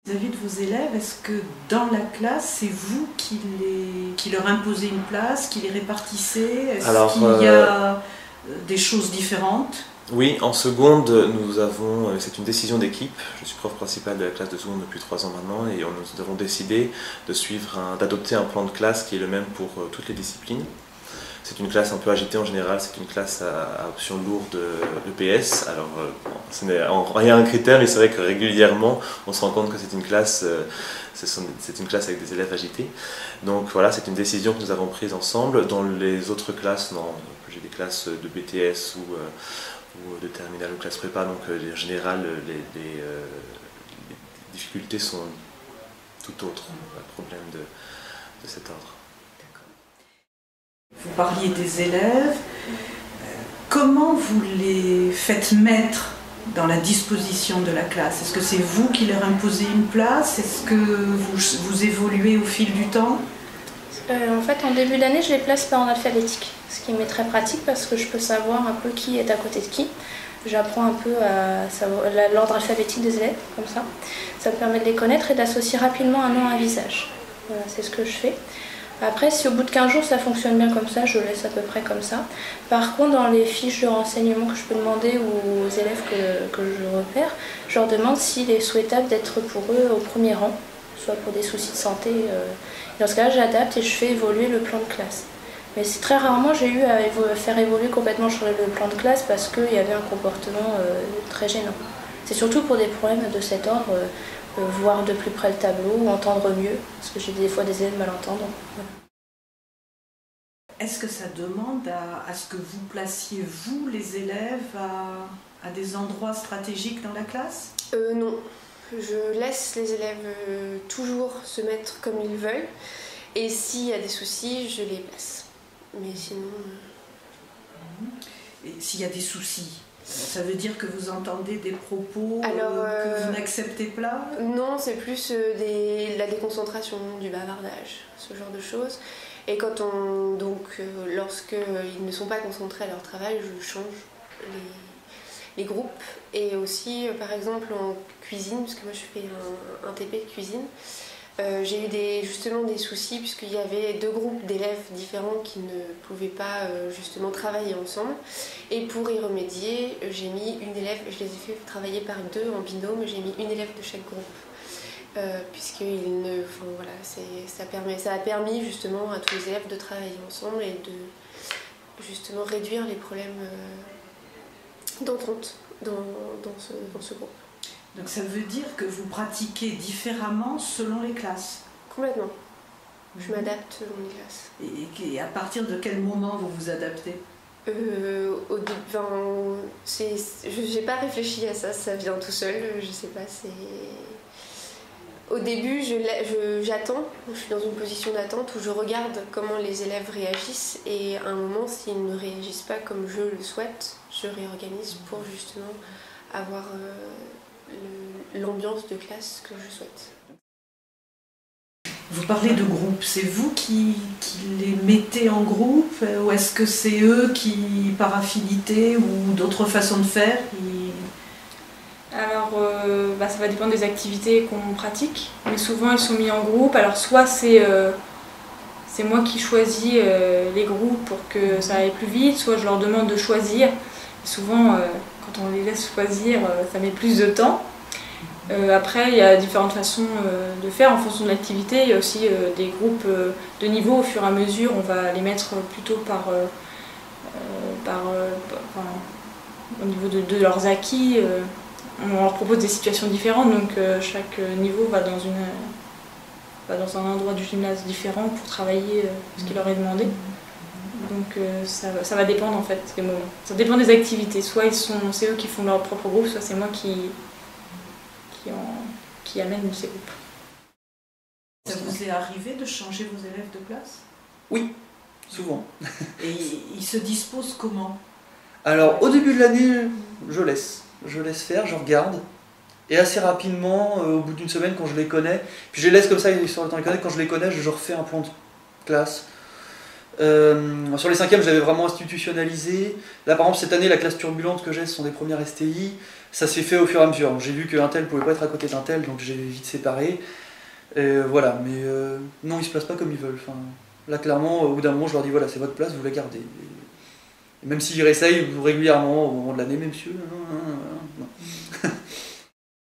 Vis-à-vis de vos élèves, est-ce que dans la classe, c'est vous qui leur imposez une place, qui les répartissez? Est-ce qu'il y a des choses différentes? Oui, en seconde, c'est une décision d'équipe. Je suis prof principal de la classe de seconde depuis 3 ans maintenant et nous avons décidé d'adopter un plan de classe qui est le même pour toutes les disciplines. C'est une classe un peu agitée en général, c'est une classe à option lourde EPS. Alors, ce n'est en rien un critère, mais c'est vrai que régulièrement, on se rend compte que c'est une classe avec des élèves agités. Donc voilà, c'est une décision que nous avons prise ensemble. Dans les autres classes, non, j'ai des classes de BTS ou de terminale ou classe prépa, donc en général, les difficultés sont tout autres, pas de problème de cet ordre. Vous parliez des élèves. Comment vous les faites mettre dans la disposition de la classe? Est-ce que c'est vous qui leur imposez une place? Est-ce que vous évoluez au fil du temps? En fait, en début d'année, je les place par ordre alphabétique, ce qui m'est très pratique parce que je peux savoir un peu qui est à côté de qui. J'apprends un peu à savoir l'ordre alphabétique des élèves, comme ça. Ça me permet de les connaître et d'associer rapidement un nom à un visage. Voilà, c'est ce que je fais. Après, si au bout de 15 jours ça fonctionne bien comme ça, je laisse à peu près comme ça. Par contre, dans les fiches de renseignement que je peux demander aux élèves que je repère, je leur demande s'il est souhaitable d'être pour eux au premier rang, soit pour des soucis de santé. Dans ce cas-là, j'adapte et je fais évoluer le plan de classe. Mais c'est très rarement j'ai eu à faire évoluer complètement le plan de classe parce qu'il y avait un comportement très gênant. C'est surtout pour des problèmes de cet ordre, voir de plus près le tableau, entendre mieux, parce que j'ai des fois des élèves malentendants. Voilà. Est-ce que ça demande à ce que vous placiez, vous, les élèves, à des endroits stratégiques dans la classe? Non. Je laisse les élèves toujours se mettre comme ils veulent. Et s'il y a des soucis, je les place. Mais sinon... Et s'il y a des soucis, ça veut dire que vous entendez des propos que vous n'acceptez pas? Non, c'est plus la déconcentration, du bavardage, ce genre de choses. Et lorsqu'ils ne sont pas concentrés à leur travail, je change les groupes. Et aussi, par exemple, en cuisine, parce que moi je fais un TP de cuisine, j'ai eu justement des soucis puisqu'il y avait 2 groupes d'élèves différents qui ne pouvaient pas justement travailler ensemble. Et pour y remédier, j'ai mis une élève, je les ai fait travailler par 2 en binôme, j'ai mis une élève de chaque groupe. Ça a permis justement à tous les élèves de travailler ensemble et de justement réduire les problèmes d'entente dans ce groupe. Donc ça veut dire que vous pratiquez différemment selon les classes? Complètement. Je m'adapte selon les classes. Et à partir de quel moment vous vous adaptez? J'ai pas réfléchi à ça, ça vient tout seul, je sais pas, Au début, j'attends, je suis dans une position d'attente où je regarde comment les élèves réagissent et à un moment, s'ils ne réagissent pas comme je le souhaite, je réorganise pour justement avoir l'ambiance de classe que je souhaite. Vous parlez de groupe, c'est vous qui les mettez en groupe ou est-ce que c'est eux qui, par affinité ou d'autres façons de faire, Alors, ça va dépendre des activités qu'on pratique, mais souvent ils sont mis en groupe. Alors soit c'est moi qui choisis les groupes pour que ça aille plus vite, soit je leur demande de choisir. Et souvent, quand on les laisse choisir, ça met plus de temps. Après, il y a différentes façons de faire en fonction de l'activité. Il y a aussi des groupes de niveau au fur et à mesure. On va les mettre plutôt au niveau de leurs acquis. On leur propose des situations différentes, donc chaque niveau va dans un endroit du gymnase différent pour travailler ce qui leur est demandé. Donc ça va dépendre en fait des moments. Ça dépend des activités. Soit c'est eux qui font leur propre groupe, soit c'est moi qui amène ces groupes. Ça vous est arrivé de changer vos élèves de classe? Oui, souvent. Et ils se disposent comment? Alors au début de l'année, je laisse faire, je regarde. Et assez rapidement, au bout d'une semaine, quand je les connais, puis je les laisse comme ça, histoire de temps les connaître, quand je les connais, je refais un plan de classe. Sur les 5e, je l'avais vraiment institutionnalisé. Là, par exemple, cette année, la classe turbulente que j'ai, ce sont des premières STI. Ça s'est fait au fur et à mesure. J'ai vu qu'un tel pouvait pas être à côté d'un tel, donc j'ai vite séparé. Voilà, mais non, ils se placent pas comme ils veulent. Enfin, là, clairement, au bout d'un moment, je leur dis voilà, c'est votre place, vous la gardez. Et même s'ils réessayent régulièrement au moment de l'année, mais monsieur,